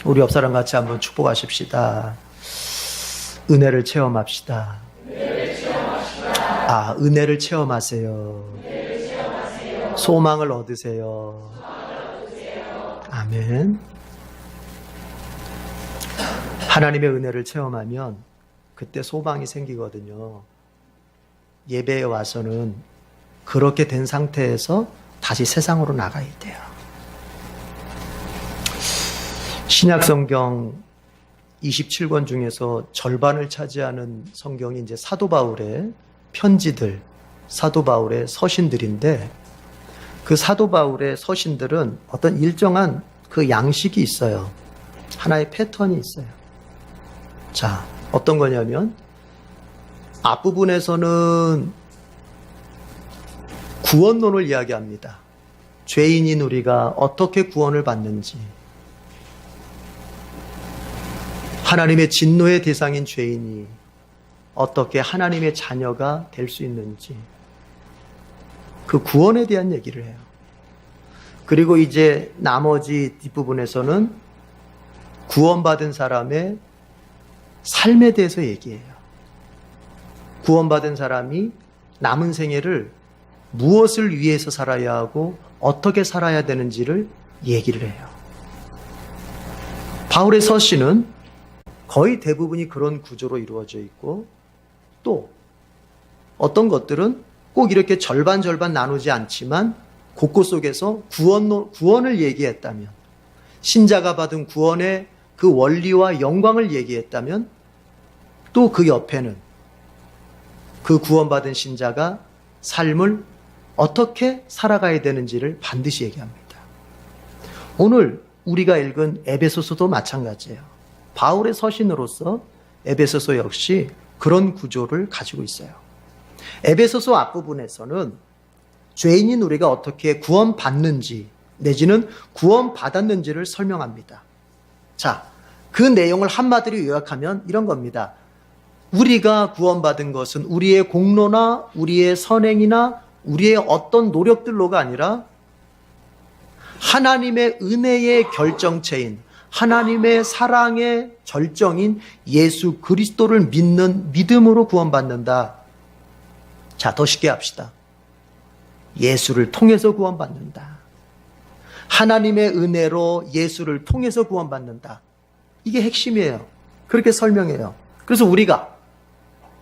우리 옆 사람 같이 한번 축복하십시다. 은혜를 체험합시다. 은혜를 체험하세요. 소망을 얻으세요. 아멘. 하나님의 은혜를 체험하면 그때 소망이 생기거든요. 예배에 와서는 그렇게 된 상태에서 다시 세상으로 나가야 돼요. 신약성경 27권 중에서 절반을 차지하는 성경이 이제 사도 바울의 편지들, 사도 바울의 서신들인데, 그 사도 바울의 서신들은 어떤 일정한 그 양식이 있어요. 하나의 패턴이 있어요. 자, 어떤 거냐면 앞부분에서는 구원론을 이야기합니다. 죄인인 우리가 어떻게 구원을 받는지, 하나님의 진노의 대상인 죄인이 어떻게 하나님의 자녀가 될 수 있는지, 그 구원에 대한 얘기를 해요. 그리고 이제 나머지 뒷부분에서는 구원받은 사람의 삶에 대해서 얘기해요. 구원받은 사람이 남은 생애를 무엇을 위해서 살아야 하고 어떻게 살아야 되는지를 얘기를 해요. 바울의 서신은 거의 대부분이 그런 구조로 이루어져 있고, 또 어떤 것들은 꼭 이렇게 절반 나누지 않지만 곳곳 속에서 구원을 얘기했다면, 신자가 받은 구원의 그 원리와 영광을 얘기했다면, 또 그 옆에는 그 구원받은 신자가 삶을 어떻게 살아가야 되는지를 반드시 얘기합니다. 오늘 우리가 읽은 에베소서도 마찬가지예요. 바울의 서신으로서 에베소서 역시 그런 구조를 가지고 있어요. 에베소서 앞부분에서는 죄인인 우리가 어떻게 구원받는지 내지는 구원받았는지를 설명합니다. 자, 그 내용을 한마디로 요약하면 이런 겁니다. 우리가 구원받은 것은 우리의 공로나 우리의 선행이나 우리의 어떤 노력들로가 아니라 하나님의 은혜의 결정체인, 하나님의 사랑의 절정인 예수 그리스도를 믿는 믿음으로 구원받는다. 자, 더 쉽게 합시다. 예수를 통해서 구원받는다. 하나님의 은혜로 예수를 통해서 구원받는다. 이게 핵심이에요. 그렇게 설명해요. 그래서 우리가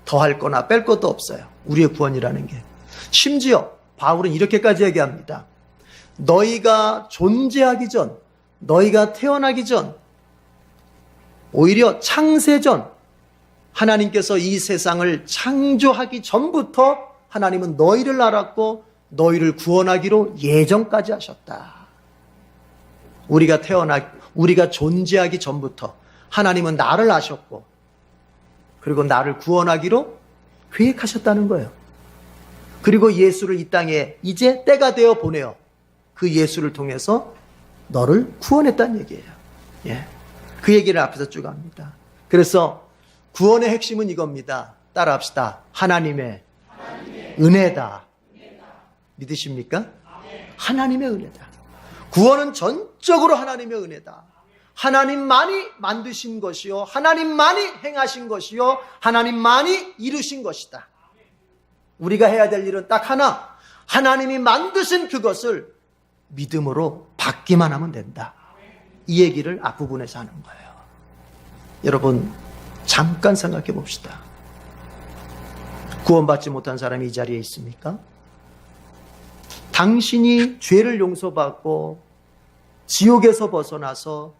더할 거나 뺄 것도 없어요. 우리의 구원이라는 게. 심지어 바울은 이렇게까지 얘기합니다. 너희가 존재하기 전, 너희가 태어나기 전, 오히려 창세 전, 하나님께서 이 세상을 창조하기 전부터 하나님은 너희를 알았고 너희를 구원하기로 예정까지 하셨다. 우리가 존재하기 전부터 하나님은 나를 아셨고, 그리고 나를 구원하기로 계획하셨다는 거예요. 그리고 예수를 이 땅에 이제 때가 되어 보내어 그 예수를 통해서 너를 구원했다는 얘기예요. 예. 그 얘기를 앞에서 쭉 합니다. 그래서 구원의 핵심은 이겁니다. 따라합시다. 하나님의 은혜다. 믿으십니까? 하나님의 은혜다. 구원은 전적으로 하나님의 은혜다. 하나님만이 만드신 것이요, 하나님만이 행하신 것이요, 하나님만이 이루신 것이다. 우리가 해야 될 일은 딱 하나, 하나님이 만드신 그것을 믿음으로 받기만 하면 된다. 이 얘기를 앞부분에서 하는 거예요. 여러분, 잠깐 생각해 봅시다. 구원받지 못한 사람이 이 자리에 있습니까? 당신이 죄를 용서받고 지옥에서 벗어나서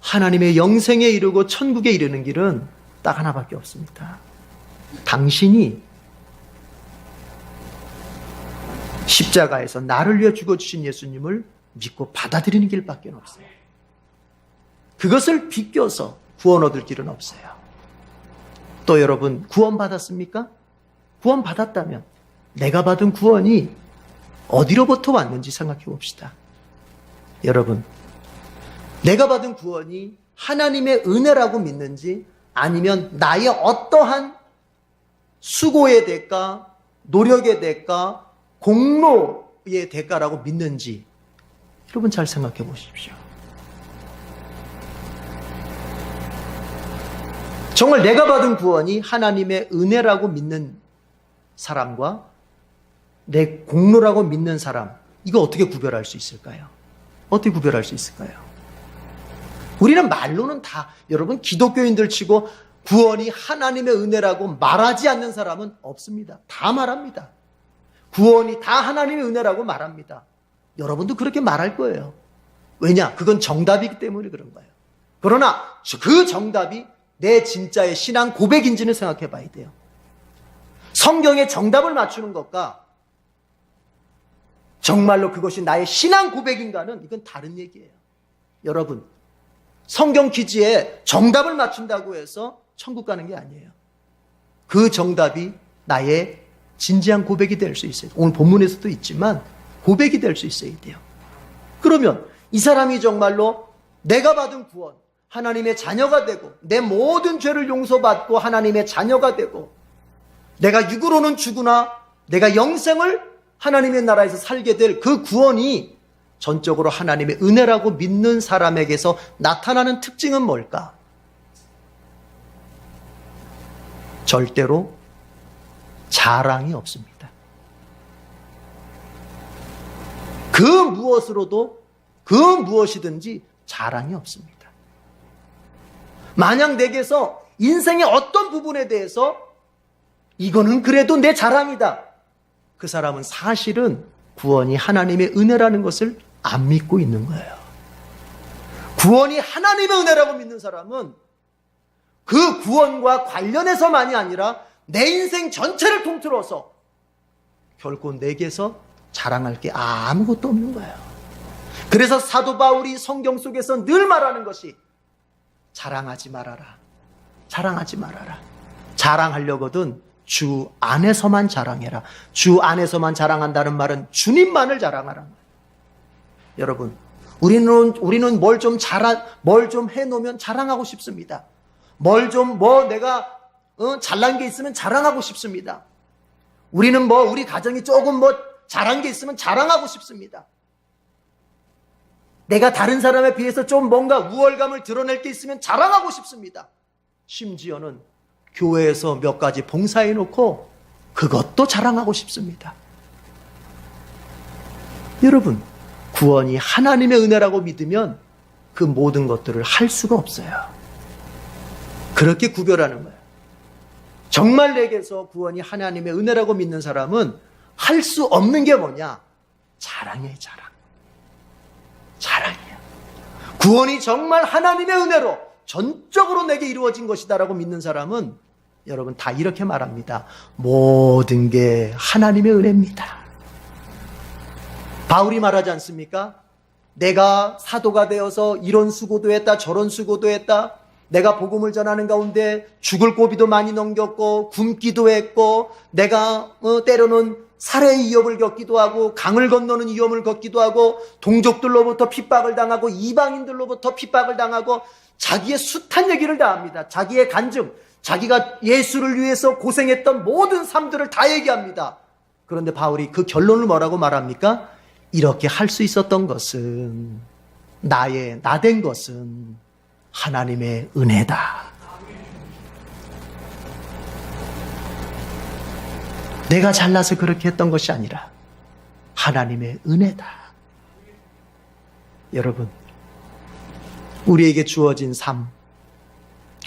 하나님의 영생에 이르고 천국에 이르는 길은 딱 하나밖에 없습니다. 당신이 십자가에서 나를 위해 죽어주신 예수님을 믿고 받아들이는 길밖에 없어요. 그것을 비껴서 구원 얻을 길은 없어요. 또 여러분, 구원 받았습니까? 구원 받았다면 내가 받은 구원이 어디로부터 왔는지 생각해 봅시다. 여러분, 내가 받은 구원이 하나님의 은혜라고 믿는지, 아니면 나의 어떠한 수고의 대가, 노력의 대가, 공로의 대가라고 믿는지 여러분 잘 생각해 보십시오. 정말 내가 받은 구원이 하나님의 은혜라고 믿는 사람과 내 공로라고 믿는 사람, 이거 어떻게 구별할 수 있을까요? 어떻게 구별할 수 있을까요? 우리는 말로는 다, 여러분, 기독교인들 치고 구원이 하나님의 은혜라고 말하지 않는 사람은 없습니다. 다 말합니다. 구원이 다 하나님의 은혜라고 말합니다. 여러분도 그렇게 말할 거예요. 왜냐? 그건 정답이기 때문에 그런 거예요. 그러나 그 정답이 내 진짜의 신앙 고백인지는 생각해 봐야 돼요. 성경의 정답을 맞추는 것과 정말로 그것이 나의 신앙 고백인가는 이건 다른 얘기예요. 여러분, 성경 퀴즈에 정답을 맞춘다고 해서 천국 가는 게 아니에요. 그 정답이 나의 진지한 고백이 될 수 있어요. 오늘 본문에서도 있지만 고백이 될 수 있어야 돼요. 그러면 이 사람이 정말로 내가 받은 구원, 하나님의 자녀가 되고 내 모든 죄를 용서받고 하나님의 자녀가 되고 내가 육으로는 죽으나 내가 영생을 하나님의 나라에서 살게 될 그 구원이 전적으로 하나님의 은혜라고 믿는 사람에게서 나타나는 특징은 뭘까? 절대로 자랑이 없습니다. 그 무엇으로도 그 무엇이든지 자랑이 없습니다. 만약 내게서 인생의 어떤 부분에 대해서 이거는 그래도 내 자랑이다, 그 사람은 사실은 구원이 하나님의 은혜라는 것을 안 믿고 있는 거예요. 구원이 하나님의 은혜라고 믿는 사람은 그 구원과 관련해서만이 아니라 내 인생 전체를 통틀어서 결코 내게서 자랑할 게 아무것도 없는 거예요. 그래서 사도 바울이 성경 속에서 늘 말하는 것이 자랑하지 말아라. 자랑하지 말아라. 자랑하려거든 주 안에서만 자랑해라. 주 안에서만 자랑한다는 말은 주님만을 자랑하라는 거예요. 여러분, 우리는 뭘 좀 해놓으면 자랑하고 싶습니다. 내가 잘난 게 있으면 자랑하고 싶습니다. 우리는 우리 가정이 조금 잘한 게 있으면 자랑하고 싶습니다. 내가 다른 사람에 비해서 좀 뭔가 우월감을 드러낼 게 있으면 자랑하고 싶습니다. 심지어는 교회에서 몇 가지 봉사해 놓고 그것도 자랑하고 싶습니다. 여러분, 구원이 하나님의 은혜라고 믿으면 그 모든 것들을 할 수가 없어요. 그렇게 구별하는 거예요. 정말 내게서 구원이 하나님의 은혜라고 믿는 사람은 할 수 없는 게 뭐냐? 자랑이에요, 자랑. 자랑이에요. 구원이 정말 하나님의 은혜로 전적으로 내게 이루어진 것이다라고 믿는 사람은 여러분 다 이렇게 말합니다. 모든 게 하나님의 은혜입니다. 바울이 말하지 않습니까? 내가 사도가 되어서 이런 수고도 했다, 저런 수고도 했다. 내가 복음을 전하는 가운데 죽을 고비도 많이 넘겼고 굶기도 했고 내가 때로는 살해의 위협을 겪기도 하고 강을 건너는 위험을 겪기도 하고 동족들로부터 핍박을 당하고 이방인들로부터 핍박을 당하고 자기의 숱한 얘기를 다 합니다. 자기의 간증, 자기가 예수를 위해서 고생했던 모든 삶들을 다 얘기합니다. 그런데 바울이 그 결론을 뭐라고 말합니까? 이렇게 할 수 있었던 것은 나된 것은 하나님의 은혜다. 내가 잘나서 그렇게 했던 것이 아니라 하나님의 은혜다. 여러분, 우리에게 주어진 삶,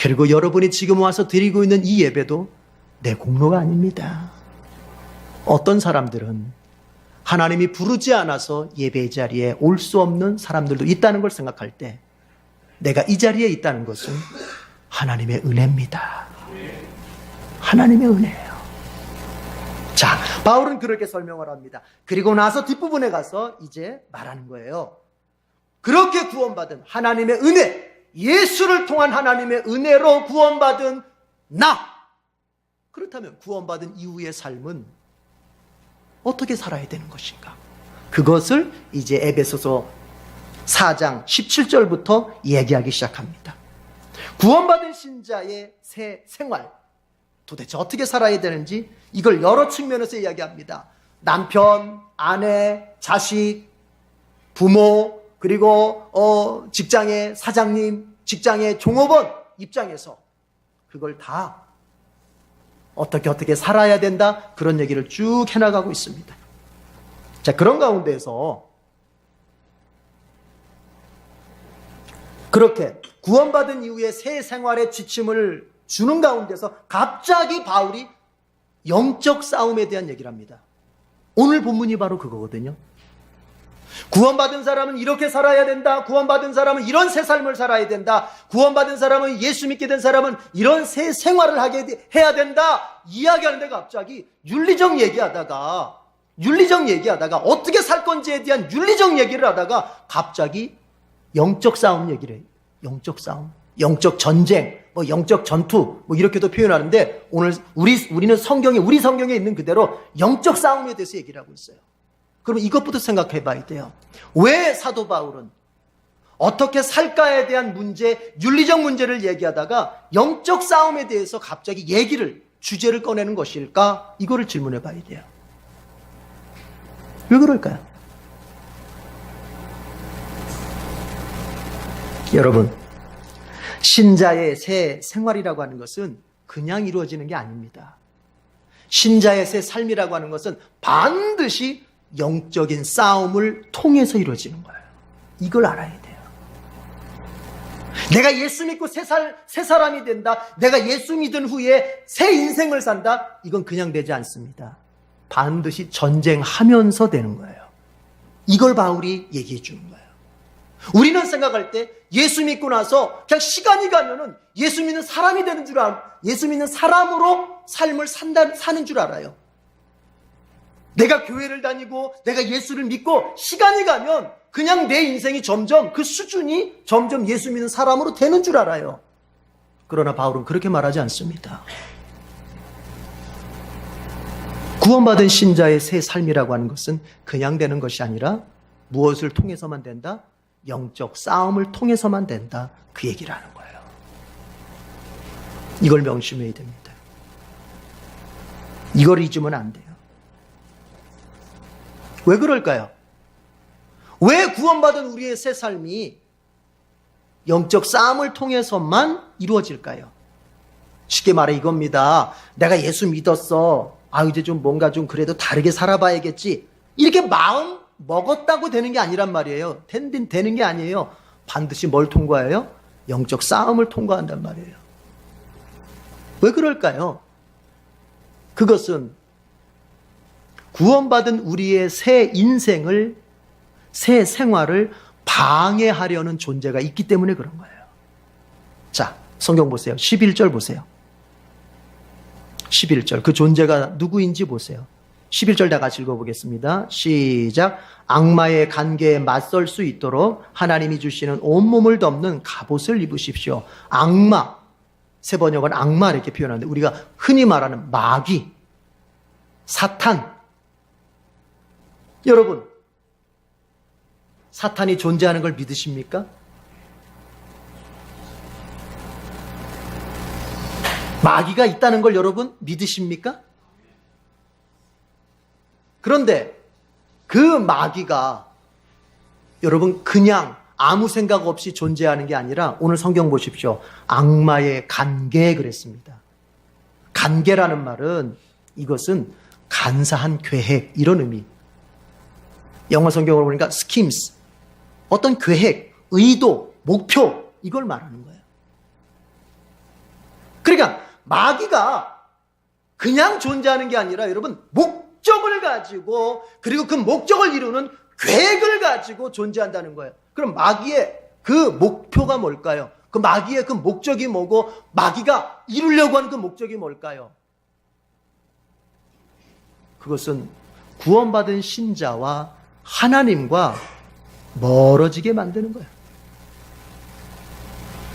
그리고 여러분이 지금 와서 드리고 있는 이 예배도 내 공로가 아닙니다. 어떤 사람들은 하나님이 부르지 않아서 예배 자리에 올 수 없는 사람들도 있다는 걸 생각할 때 내가 이 자리에 있다는 것은 하나님의 은혜입니다. 하나님의 은혜예요. 자, 바울은 그렇게 설명을 합니다. 그리고 나서 뒷부분에 가서 이제 말하는 거예요. 그렇게 구원받은 하나님의 은혜, 예수를 통한 하나님의 은혜로 구원받은 나. 그렇다면 구원받은 이후의 삶은 어떻게 살아야 되는 것인가? 그것을 이제 에베소서 4장 17절부터 얘기하기 시작합니다. 구원받은 신자의 새 생활, 도대체 어떻게 살아야 되는지 이걸 여러 측면에서 이야기합니다. 남편, 아내, 자식, 부모, 그리고 직장의 사장님, 직장의 종업원 입장에서, 그걸 다 어떻게 살아야 된다, 그런 얘기를 쭉 해나가고 있습니다. 자, 그런 가운데에서 그렇게 구원받은 이후에 새 생활의 지침을 주는 가운데서 갑자기 바울이 영적 싸움에 대한 얘기를 합니다. 오늘 본문이 바로 그거거든요. 구원받은 사람은 이렇게 살아야 된다. 구원받은 사람은 이런 새 삶을 살아야 된다. 구원받은 사람은, 예수 믿게 된 사람은 이런 새 생활을 해야 된다. 이야기하는데 갑자기 윤리적 얘기하다가 어떻게 살 건지에 대한 윤리적 얘기를 하다가 갑자기 영적 싸움 얘기를 해요. 영적 싸움, 영적 전쟁, 영적 전투, 이렇게도 표현하는데, 오늘 우리는 우리 성경에 있는 그대로 영적 싸움에 대해서 얘기를 하고 있어요. 그러면 이것부터 생각해 봐야 돼요. 왜 사도 바울은 어떻게 살까에 대한 문제, 윤리적 문제를 얘기하다가 영적 싸움에 대해서 갑자기 주제를 꺼내는 것일까? 이거를 질문해 봐야 돼요. 왜 그럴까요? 여러분, 신자의 새 생활이라고 하는 것은 그냥 이루어지는 게 아닙니다. 신자의 새 삶이라고 하는 것은 반드시 영적인 싸움을 통해서 이루어지는 거예요. 이걸 알아야 돼요. 내가 예수 믿고 새 사람이 된다, 내가 예수 믿은 후에 새 인생을 산다, 이건 그냥 되지 않습니다. 반드시 전쟁하면서 되는 거예요. 이걸 바울이 얘기해 주는 거예요. 우리는 생각할 때 예수 믿고 나서 그냥 시간이 가면은 예수 믿는 사람이 되는 줄 예수 믿는 사람으로 삶을 사는 줄 알아요. 내가 교회를 다니고 내가 예수를 믿고 시간이 가면 그냥 내 인생이 점점 그 수준이 점점 예수 믿는 사람으로 되는 줄 알아요. 그러나 바울은 그렇게 말하지 않습니다. 구원받은 신자의 새 삶이라고 하는 것은 그냥 되는 것이 아니라 무엇을 통해서만 된다? 영적 싸움을 통해서만 된다. 그 얘기를 하는 거예요. 이걸 명심해야 됩니다. 이걸 잊으면 안 돼요. 왜 그럴까요? 왜 구원받은 우리의 새 삶이 영적 싸움을 통해서만 이루어질까요? 쉽게 말해 이겁니다. 내가 예수 믿었어. 이제 좀 뭔가 좀 그래도 다르게 살아봐야겠지. 이렇게 마음 먹었다고 되는 게 아니란 말이에요. 되는 게 아니에요. 반드시 뭘 통과해요? 영적 싸움을 통과한단 말이에요. 왜 그럴까요? 그것은 구원받은 우리의 새 인생을, 새 생활을 방해하려는 존재가 있기 때문에 그런 거예요. 자, 성경 보세요. 11절 보세요. 11절. 그 존재가 누구인지 보세요. 11절 다 같이 읽어보겠습니다. 시작. 악마의 관계에 맞설 수 있도록 하나님이 주시는 온몸을 덮는 갑옷을 입으십시오. 악마, 세 번역은 악마 이렇게 표현하는데 우리가 흔히 말하는 마귀, 사탄. 여러분, 사탄이 존재하는 걸 믿으십니까? 마귀가 있다는 걸 여러분 믿으십니까? 그런데 그 마귀가 여러분 그냥 아무 생각 없이 존재하는 게 아니라 오늘 성경 보십시오. 악마의 관계 그랬습니다. 관계라는 말은 이것은 간사한 계획 이런 의미. 영어 성경으로 보니까 schemes, 어떤 계획, 의도, 목표 이걸 말하는 거예요. 그러니까 마귀가 그냥 존재하는 게 아니라 여러분 목적을 가지고 그리고 그 목적을 이루는 계획을 가지고 존재한다는 거예요. 그럼 마귀의 그 목표가 뭘까요? 그 마귀의 그 목적이 뭐고 마귀가 이루려고 하는 그 목적이 뭘까요? 그것은 구원받은 신자와 하나님과 멀어지게 만드는 거예요.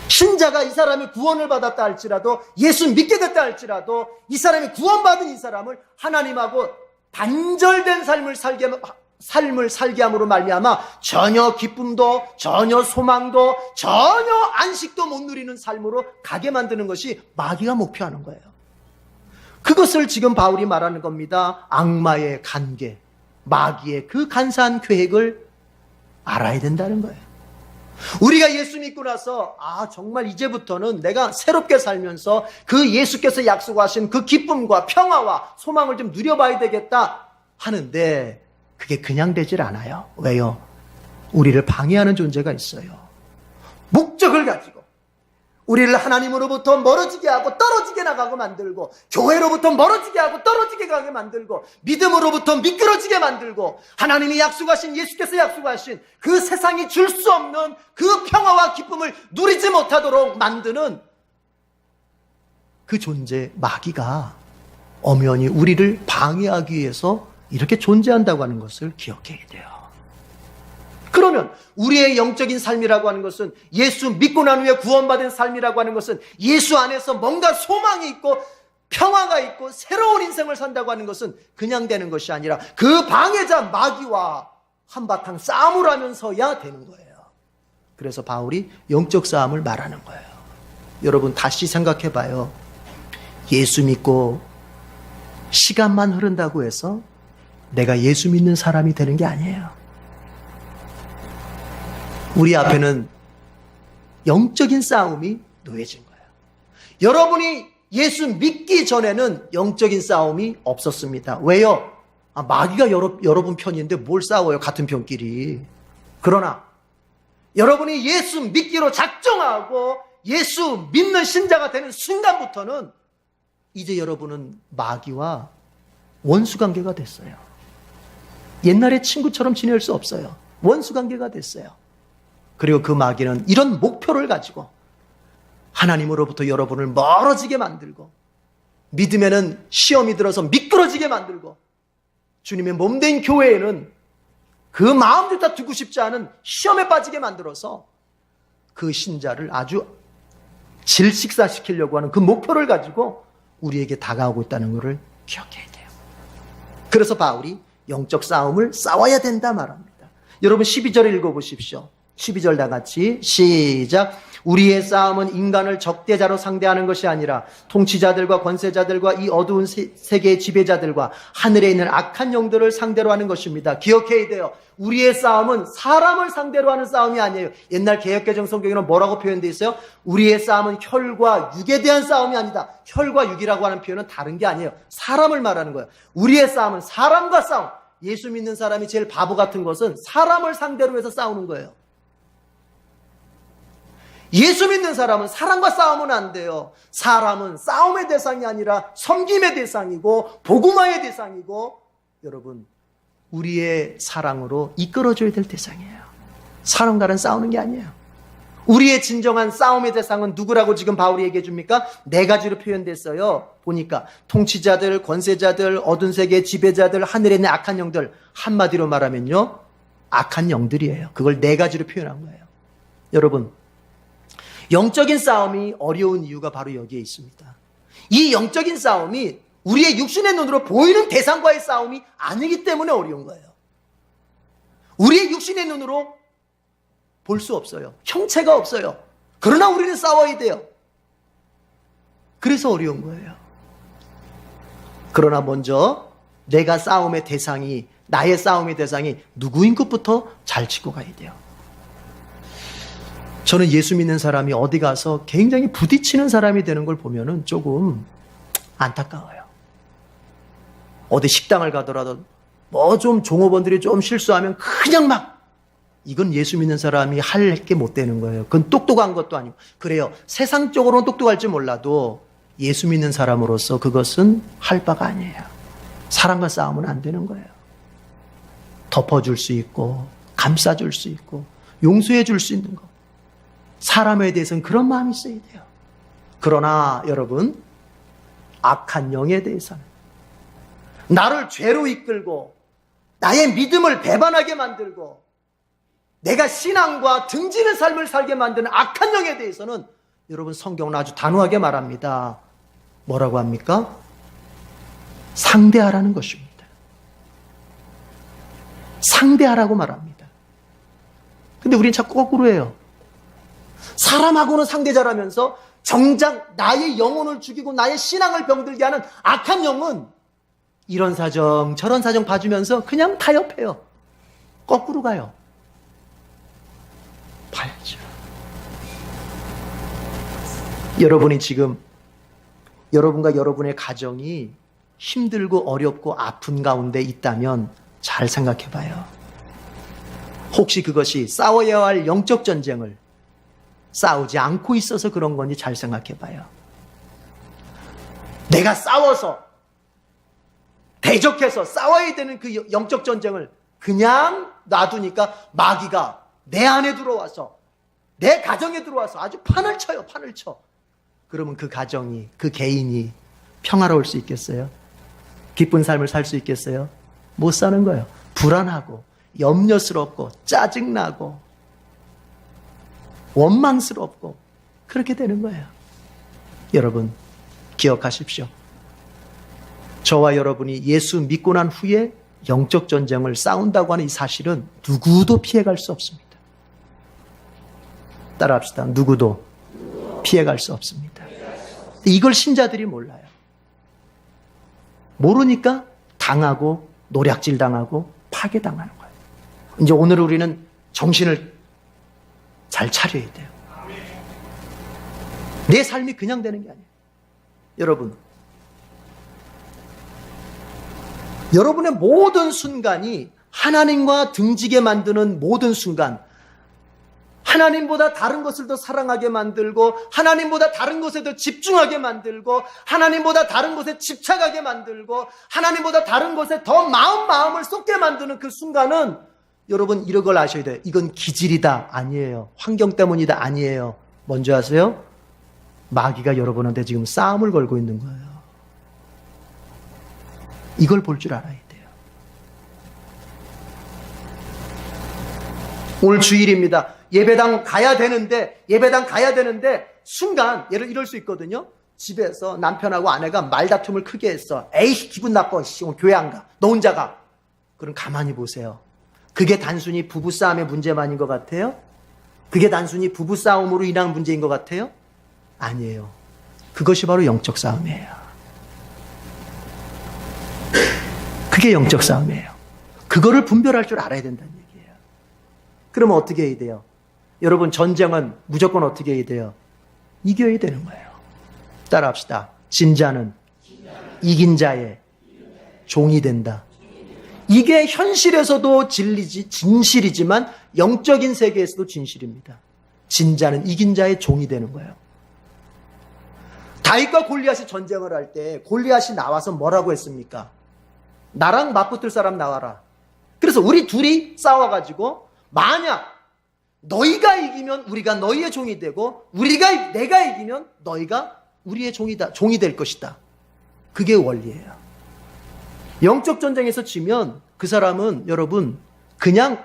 신자가 이 사람이 구원을 받았다 할지라도 예수 믿게 됐다 할지라도 이 사람이 구원받은 이 사람을 하나님하고 단절된 삶을 살게 함으로 말미암아 전혀 기쁨도 전혀 소망도 전혀 안식도 못 누리는 삶으로 가게 만드는 것이 마귀가 목표하는 거예요. 그것을 지금 바울이 말하는 겁니다. 악마의 관계, 마귀의 그 간사한 계획을 알아야 된다는 거예요. 우리가 예수 믿고 나서 정말 이제부터는 내가 새롭게 살면서 그 예수께서 약속하신 그 기쁨과 평화와 소망을 좀 누려봐야 되겠다 하는데 그게 그냥 되질 않아요. 왜요? 우리를 방해하는 존재가 있어요. 목적을 가지고 우리를 하나님으로부터 멀어지게 하고 떨어지게 나가고 만들고, 교회로부터 멀어지게 하고 떨어지게 가게 만들고, 믿음으로부터 미끄러지게 만들고, 하나님이 약속하신, 예수께서 약속하신 그 세상이 줄 수 없는 그 평화와 기쁨을 누리지 못하도록 만드는 그 존재, 마귀가 엄연히 우리를 방해하기 위해서 이렇게 존재한다고 하는 것을 기억해야 돼요. 그러면 우리의 영적인 삶이라고 하는 것은, 예수 믿고 난 후에 구원받은 삶이라고 하는 것은, 예수 안에서 뭔가 소망이 있고 평화가 있고 새로운 인생을 산다고 하는 것은 그냥 되는 것이 아니라 그 방해자 마귀와 한바탕 싸움을 하면서야 되는 거예요. 그래서 바울이 영적 싸움을 말하는 거예요. 여러분 다시 생각해 봐요. 예수 믿고 시간만 흐른다고 해서 내가 예수 믿는 사람이 되는 게 아니에요. 우리 앞에는 영적인 싸움이 놓여진 거예요. 여러분이 예수 믿기 전에는 영적인 싸움이 없었습니다. 왜요? 마귀가 여러분 편인데 뭘 싸워요? 같은 편끼리. 그러나 여러분이 예수 믿기로 작정하고 예수 믿는 신자가 되는 순간부터는 이제 여러분은 마귀와 원수관계가 됐어요. 옛날에 친구처럼 지낼 수 없어요. 원수관계가 됐어요. 그리고 그 마귀는 이런 목표를 가지고 하나님으로부터 여러분을 멀어지게 만들고, 믿음에는 시험이 들어서 미끄러지게 만들고, 주님의 몸된 교회에는 그 마음도 다 두고 싶지 않은 시험에 빠지게 만들어서 그 신자를 아주 질식사시키려고 하는 그 목표를 가지고 우리에게 다가오고 있다는 것을 기억해야 돼요. 그래서 바울이 영적 싸움을 싸워야 된다 말합니다. 여러분 12절을 읽어보십시오. 12절 다 같이 시작. 우리의 싸움은 인간을 적대자로 상대하는 것이 아니라 통치자들과 권세자들과 이 어두운 세계의 지배자들과 하늘에 있는 악한 영들을 상대로 하는 것입니다. 기억해야 돼요. 우리의 싸움은 사람을 상대로 하는 싸움이 아니에요. 옛날 개역개정 성경에는 뭐라고 표현되어 있어요? 우리의 싸움은 혈과 육에 대한 싸움이 아니다. 혈과 육이라고 하는 표현은 다른 게 아니에요. 사람을 말하는 거예요. 우리의 싸움은 사람과 싸움. 예수 믿는 사람이 제일 바보 같은 것은 사람을 상대로 해서 싸우는 거예요. 예수 믿는 사람은 사람과 싸우면 안 돼요. 사람은 싸움의 대상이 아니라 섬김의 대상이고 복음화의 대상이고, 여러분 우리의 사랑으로 이끌어줘야 될 대상이에요. 사람과는 싸우는 게 아니에요. 우리의 진정한 싸움의 대상은 누구라고 지금 바울이 얘기해 줍니까? 네 가지로 표현됐어요. 보니까 통치자들, 권세자들, 어두운 세계의 지배자들, 하늘에 있는 악한 영들. 한마디로 말하면요, 악한 영들이에요. 그걸 네 가지로 표현한 거예요. 여러분, 영적인 싸움이 어려운 이유가 바로 여기에 있습니다. 이 영적인 싸움이 우리의 육신의 눈으로 보이는 대상과의 싸움이 아니기 때문에 어려운 거예요. 우리의 육신의 눈으로 볼 수 없어요. 형체가 없어요. 그러나 우리는 싸워야 돼요. 그래서 어려운 거예요. 그러나 먼저 내가 싸움의 대상이, 나의 싸움의 대상이 누구인 것부터 잘 짚고 가야 돼요. 저는 예수 믿는 사람이 어디 가서 굉장히 부딪히는 사람이 되는 걸 보면은 조금 안타까워요. 어디 식당을 가더라도 뭐 좀 종업원들이 좀 실수하면 그냥 막, 이건 예수 믿는 사람이 할 게 못 되는 거예요. 그건 똑똑한 것도 아니고. 그래요. 세상적으로는 똑똑할지 몰라도 예수 믿는 사람으로서 그것은 할 바가 아니에요. 사람과 싸우면 안 되는 거예요. 덮어줄 수 있고, 감싸줄 수 있고, 용서해 줄 수 있는 거. 사람에 대해서는 그런 마음이 있어야 돼요. 그러나 여러분, 악한 영에 대해서는, 나를 죄로 이끌고 나의 믿음을 배반하게 만들고 내가 신앙과 등지는 삶을 살게 만드는 악한 영에 대해서는 여러분, 성경은 아주 단호하게 말합니다. 뭐라고 합니까? 상대하라는 것입니다. 상대하라고 말합니다. 근데 우리는 자꾸 거꾸로 해요. 사람하고는 상대자라면서 정작 나의 영혼을 죽이고 나의 신앙을 병들게 하는 악한 영은 이런 사정 저런 사정 봐주면서 그냥 타협해요. 거꾸로 가요. 봐야죠. 여러분이 지금 여러분과 여러분의 가정이 힘들고 어렵고 아픈 가운데 있다면 잘 생각해 봐요. 혹시 그것이 싸워야 할 영적 전쟁을 싸우지 않고 있어서 그런 건지 잘 생각해 봐요. 내가 싸워서 대적해서 싸워야 되는 그 영적 전쟁을 그냥 놔두니까 마귀가 내 안에 들어와서 내 가정에 들어와서 아주 판을 쳐요. 판을 쳐. 그러면 그 가정이, 그 개인이 평화로울 수 있겠어요? 기쁜 삶을 살 수 있겠어요? 못 사는 거예요. 불안하고 염려스럽고 짜증나고 원망스럽고 그렇게 되는 거예요. 여러분 기억하십시오. 저와 여러분이 예수 믿고 난 후에 영적 전쟁을 싸운다고 하는 이 사실은 누구도 피해갈 수 없습니다. 따라합시다. 누구도 피해갈 수 없습니다. 이걸 신자들이 몰라요. 모르니까 당하고 노략질 당하고 파괴당하는 거예요. 이제 오늘 우리는 정신을 잘 차려야 돼요. 내 삶이 그냥 되는 게 아니에요. 여러분의 모든 순간이 하나님과 등지게 만드는 모든 순간, 하나님보다 다른 것을 더 사랑하게 만들고 하나님보다 다른 것에 더 집중하게 만들고 하나님보다 다른 것에 집착하게 만들고 하나님보다 다른 것에 더 마음을 쏟게 만드는 그 순간은 여러분 이런 걸 아셔야 돼요. 이건 기질이다 아니에요. 환경 때문이다 아니에요. 뭔지 아세요? 마귀가 여러분한테 지금 싸움을 걸고 있는 거예요. 이걸 볼 줄 알아야 돼요. 오늘 주일입니다. 예배당 가야 되는데 순간 이럴 수 있거든요. 집에서 남편하고 아내가 말다툼을 크게 했어. 에이 기분 나빠. 오늘 교회 안 가. 너 혼자 가. 그럼 가만히 보세요. 그게 단순히 부부싸움의 문제만인 것 같아요? 그게 단순히 부부싸움으로 인한 문제인 것 같아요? 아니에요. 그것이 바로 영적 싸움이에요. 그게 영적 싸움이에요. 그거를 분별할 줄 알아야 된다는 얘기예요. 그러면 어떻게 해야 돼요? 여러분 전쟁은 무조건 어떻게 해야 돼요? 이겨야 되는 거예요. 따라합시다. 진자는 이긴 자의 종이 된다. 이게 현실에서도 진실이지만 영적인 세계에서도 진실입니다. 진자는 이긴 자의 종이 되는 거예요. 다윗과 골리앗이 전쟁을 할 때 골리앗이 나와서 뭐라고 했습니까? 나랑 맞붙을 사람 나와라. 그래서 우리 둘이 싸워가지고 만약 너희가 이기면 우리가 너희의 종이 되고 내가 이기면 너희가 우리의 종이 될 것이다. 그게 원리예요. 영적 전쟁에서 지면 그 사람은 여러분 그냥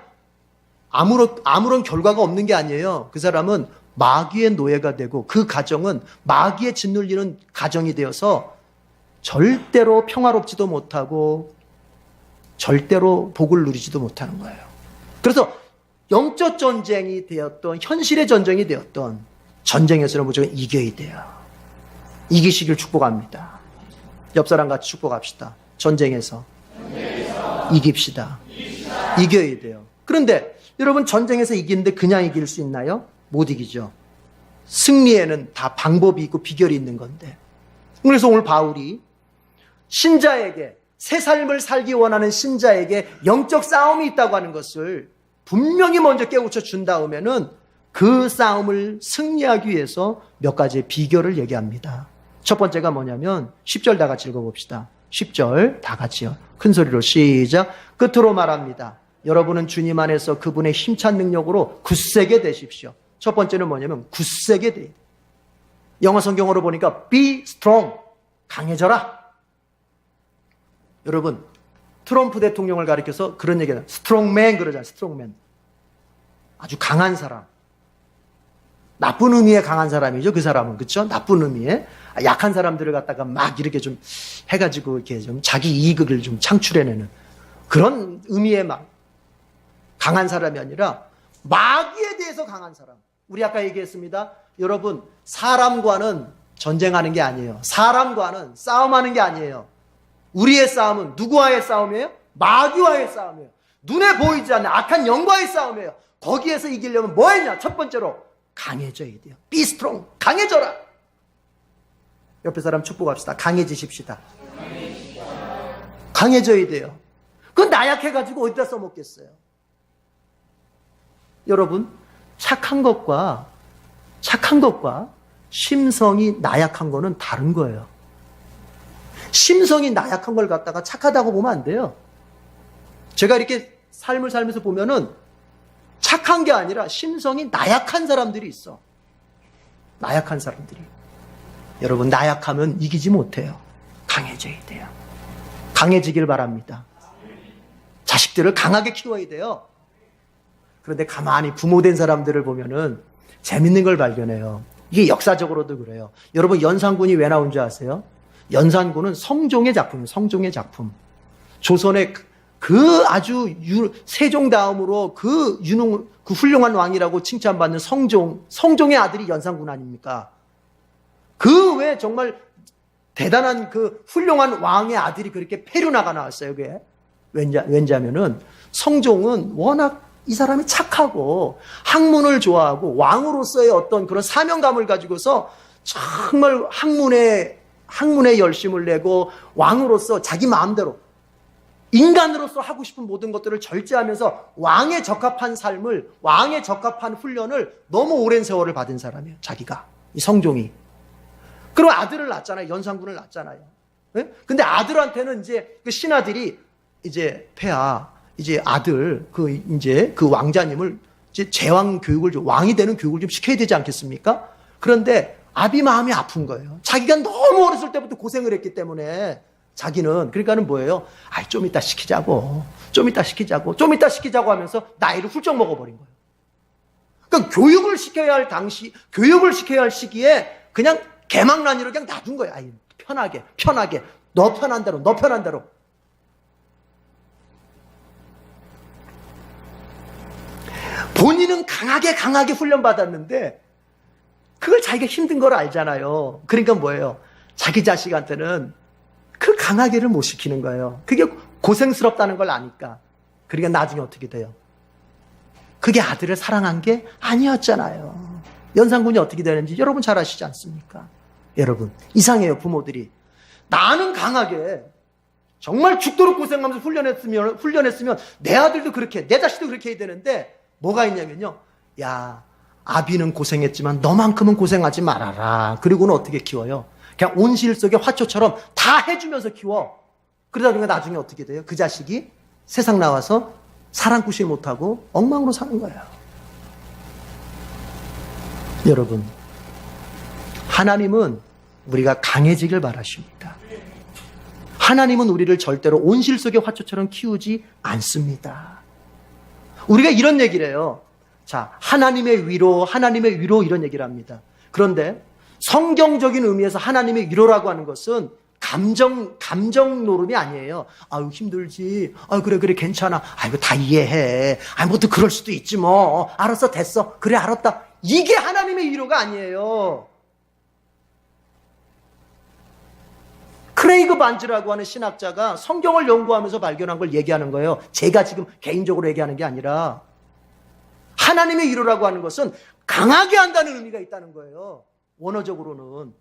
아무런 결과가 없는 게 아니에요. 그 사람은 마귀의 노예가 되고 그 가정은 마귀에 짓눌리는 가정이 되어서 절대로 평화롭지도 못하고 절대로 복을 누리지도 못하는 거예요. 그래서 영적 전쟁이 되었던 현실의 전쟁이 되었던 전쟁에서는 무조건 이겨야 돼요. 이기시길 축복합니다. 옆 사람 같이 축복합시다. 전쟁에서 이깁시다. 이겨야 돼요. 그런데 여러분 전쟁에서 이기는데 그냥 이길 수 있나요? 못 이기죠. 승리에는 다 방법이 있고 비결이 있는 건데. 그래서 오늘 바울이 신자에게 새 삶을 살기 원하는 신자에게 영적 싸움이 있다고 하는 것을 분명히 먼저 깨우쳐 준 다음에는 그 싸움을 승리하기 위해서 몇 가지의 비결을 얘기합니다. 첫 번째가 뭐냐면 10절 다 같이 읽어봅시다. 10절 다 같이요. 큰 소리로 시작. 끝으로 말합니다. 여러분은 주님 안에서 그분의 힘찬 능력으로 굳세게 되십시오. 첫 번째는 뭐냐면 굳세게 돼. 영어 성경으로 보니까 be strong. 강해져라. 여러분 트럼프 대통령을 가리켜서 그런 얘기를 스트롱맨 그러잖아요. 스트롱맨. 아주 강한 사람. 나쁜 의미의 강한 사람이죠. 그 사람은. 그렇죠? 나쁜 의미의. 약한 사람들을 갖다가 막 이렇게 좀 해가지고 이렇게 좀 자기 이익을 좀 창출해내는 그런 의미의 막 강한 사람이 아니라 마귀에 대해서 강한 사람. 우리 아까 얘기했습니다. 여러분 사람과는 전쟁하는 게 아니에요. 사람과는 싸움하는 게 아니에요. 우리의 싸움은 누구와의 싸움이에요? 마귀와의 싸움이에요. 눈에 보이지 않는 악한 영과의 싸움이에요. 거기에서 이기려면 뭐 했냐? 첫 번째로 강해져야 돼요. Be strong. 강해져라. 옆에 사람 축복합시다. 강해지십시다. 강해져야 돼요. 그건 나약해가지고 어디다 써먹겠어요? 여러분, 착한 것과 심성이 나약한 거는 다른 거예요. 심성이 나약한 걸 갖다가 착하다고 보면 안 돼요. 제가 이렇게 삶을 살면서 보면은 착한 게 아니라 심성이 나약한 사람들이 있어. 나약한 사람들이. 여러분, 나약하면 이기지 못해요. 강해져야 돼요. 강해지길 바랍니다. 자식들을 강하게 키워야 돼요. 그런데 가만히 부모된 사람들을 보면은 재밌는 걸 발견해요. 이게 역사적으로도 그래요. 여러분, 연산군이 왜 나온 줄 아세요? 연산군은 성종의 작품이에요. 성종의 작품. 조선의 그 아주 세종 다음으로 그 훌륭한 왕이라고 칭찬받는 성종의 아들이 연산군 아닙니까? 그 외에 정말 대단한 그 훌륭한 왕의 아들이 그렇게 페류나가 나왔어요. 그게 왠냐면은 성종은 워낙 이 사람이 착하고 학문을 좋아하고 왕으로서의 어떤 그런 사명감을 가지고서 정말 학문에 열심을 내고 왕으로서 자기 마음대로 인간으로서 하고 싶은 모든 것들을 절제하면서 왕에 적합한 삶을, 왕에 적합한 훈련을 너무 오랜 세월을 받은 사람이에요. 자기가. 이 성종이. 그리고 아들을 낳았잖아요. 연산군을 낳았잖아요. 네? 근데 아들한테는 이제 그 신하들이 이제 폐하, 이제 아들, 그 왕자님을 이제 제왕 교육을, 왕이 되는 교육을 좀 시켜야 되지 않겠습니까? 그런데 아비 마음이 아픈 거예요. 자기가 너무 어렸을 때부터 고생을 했기 때문에 자기는, 그러니까는 뭐예요? 좀 이따 시키자고 하면서 나이를 훌쩍 먹어버린 거예요. 그러니까 교육을 시켜야 할 시기에 그냥 개망난이로 그냥 놔둔 거예요. 편하게. 너 편한 대로. 본인은 강하게 훈련받았는데 그걸 자기가 힘든 걸 알잖아요. 그러니까 뭐예요? 자기 자식한테는 그 강하게를 못 시키는 거예요. 그게 고생스럽다는 걸 아니까. 그러니까 나중에 어떻게 돼요? 그게 아들을 사랑한 게 아니었잖아요. 연산군이 어떻게 되는지 여러분 잘 아시지 않습니까? 여러분, 이상해요, 부모들이. 나는 강하게 정말 죽도록 고생하면서 훈련했으면 내 아들도 그렇게, 내 자식도 그렇게 해야 되는데 뭐가 있냐면요. 야, 아비는 고생했지만 너만큼은 고생하지 말아라. 그리고는 어떻게 키워요? 그냥 온실 속의 화초처럼 다 해주면서 키워. 그러다 보니까 나중에 어떻게 돼요? 그 자식이 세상 나와서 사랑꾸실 못하고 엉망으로 사는 거예요. 여러분, 하나님은 우리가 강해지길 바라십니다. 하나님은 우리를 절대로 온실 속의 화초처럼 키우지 않습니다. 우리가 이런 얘기를 해요. 자, 하나님의 위로 이런 얘기를 합니다. 그런데 성경적인 의미에서 하나님의 위로라고 하는 것은 감정 노름이 아니에요. 힘들지. 그래, 괜찮아. 이거 다 이해해. 뭐 또 그럴 수도 있지 뭐. 알았어, 됐어. 그래, 알았다. 이게 하나님의 위로가 아니에요. 크레이그 반즈라고 하는 신학자가 성경을 연구하면서 발견한 걸 얘기하는 거예요. 제가 지금 개인적으로 얘기하는 게 아니라 하나님의 위로라고 하는 것은 강하게 한다는 의미가 있다는 거예요. 원어적으로는.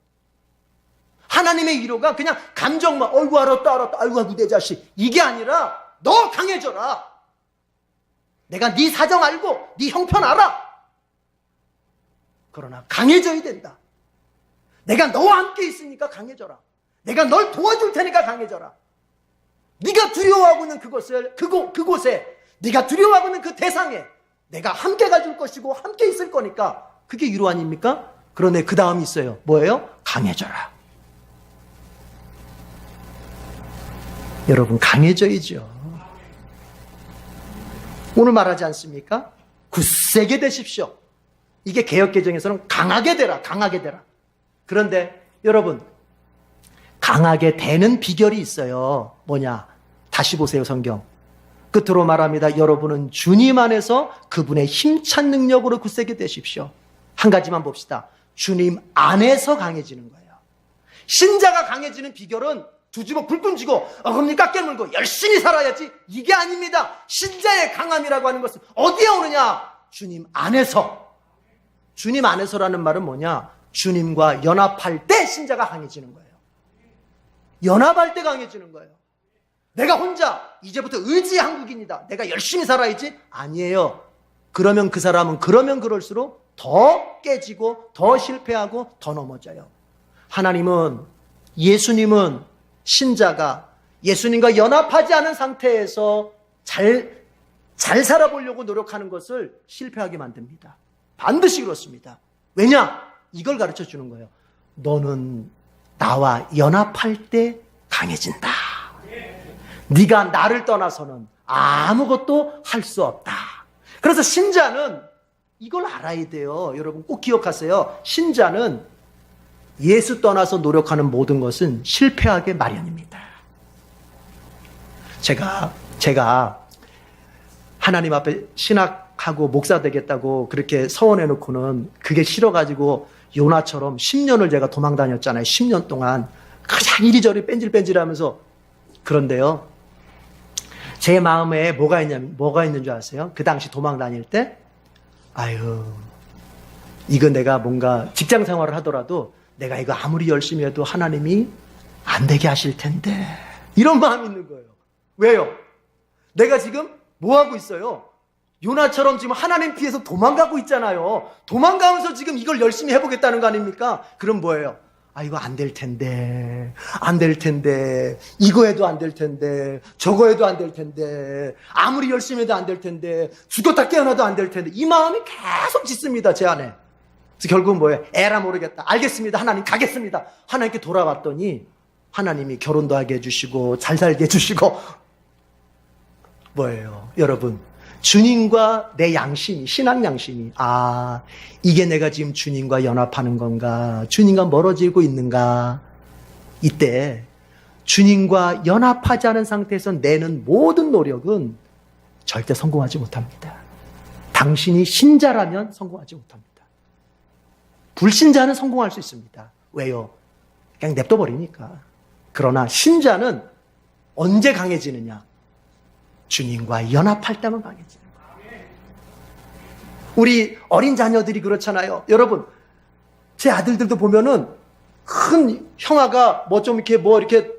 하나님의 위로가 그냥 감정만 알았다 아이고 내 자식 이게 아니라 너 강해져라. 내가 네 사정 알고 네 형편 알아. 그러나 강해져야 된다. 내가 너와 함께 있으니까 강해져라. 내가 널 도와줄 테니까 강해져라. 네가 두려워하고 있는 그곳에 네가 두려워하고 있는 그 대상에 내가 함께 가줄 것이고 함께 있을 거니까 그게 위로 아닙니까? 그런데 그 다음이 있어요. 뭐예요? 강해져라. 여러분, 강해져야죠. 오늘 말하지 않습니까? 굳세게 되십시오. 이게 개역개정에서는 강하게 되라. 그런데 여러분, 강하게 되는 비결이 있어요. 뭐냐? 다시 보세요, 성경. 끝으로 말합니다. 여러분은 주님 안에서 그분의 힘찬 능력으로 굳세게 되십시오. 한 가지만 봅시다. 주님 안에서 강해지는 거예요. 신자가 강해지는 비결은 두집어 불끈 쥐고 어금니까 깨물고 열심히 살아야지 이게 아닙니다. 신자의 강함이라고 하는 것은 어디에 오느냐? 주님 안에서. 주님 안에서라는 말은 뭐냐? 주님과 연합할 때 신자가 강해지는 거예요. 연합할 때 강해지는 거예요. 내가 혼자 이제부터 의지의 한국인이다, 내가 열심히 살아야지, 아니에요. 그러면 그 사람은 그러면 그럴수록 더 깨지고 더 실패하고 더 넘어져요. 하나님은, 예수님은 신자가 예수님과 연합하지 않은 상태에서 잘 살아보려고 노력하는 것을 실패하게 만듭니다. 반드시 그렇습니다. 왜냐? 이걸 가르쳐 주는 거예요. 너는 나와 연합할 때 강해진다. 네가 나를 떠나서는 아무것도 할 수 없다. 그래서 신자는 이걸 알아야 돼요. 여러분 꼭 기억하세요. 신자는 예수 떠나서 노력하는 모든 것은 실패하게 마련입니다. 제가 하나님 앞에 신학하고 목사 되겠다고 그렇게 서원해 놓고는 그게 싫어가지고 요나처럼 10년을 제가 도망 다녔잖아요. 10년 동안 그냥 이리저리 뺀질뺀질하면서. 그런데요, 제 마음에 뭐가 있는 줄 아세요? 그 당시 도망 다닐 때, 아유, 이거 내가 뭔가 직장 생활을 하더라도 내가 이거 아무리 열심히 해도 하나님이 안 되게 하실 텐데, 이런 마음이 있는 거예요. 왜요? 내가 지금 뭐 하고 있어요? 요나처럼 지금 하나님 피해서 도망가고 있잖아요. 도망가면서 지금 이걸 열심히 해보겠다는 거 아닙니까? 그럼 뭐예요? 아, 이거 안 될 텐데, 안 될 텐데, 이거 해도 안 될 텐데, 저거 해도 안 될 텐데, 아무리 열심히 해도 안 될 텐데, 죽었다 깨어나도 안 될 텐데, 이 마음이 계속 짙습니다, 제 안에. 그래서 결국은 뭐예요? 에라 모르겠다. 알겠습니다. 하나님 가겠습니다. 하나님께 돌아왔더니 하나님이 결혼도 하게 해주시고 잘 살게 해주시고. 뭐예요? 여러분, 주님과 내 양심이, 신앙 양심이, 아, 이게 내가 지금 주님과 연합하는 건가? 주님과 멀어지고 있는가? 이때 주님과 연합하지 않은 상태에서 내는 모든 노력은 절대 성공하지 못합니다. 당신이 신자라면 성공하지 못합니다. 불신자는 성공할 수 있습니다. 왜요? 그냥 냅둬버리니까. 그러나 신자는 언제 강해지느냐? 주님과 연합할 때만 강해지는 거예요. 우리 어린 자녀들이 그렇잖아요. 여러분, 제 아들들도 보면은 큰 형아가 이렇게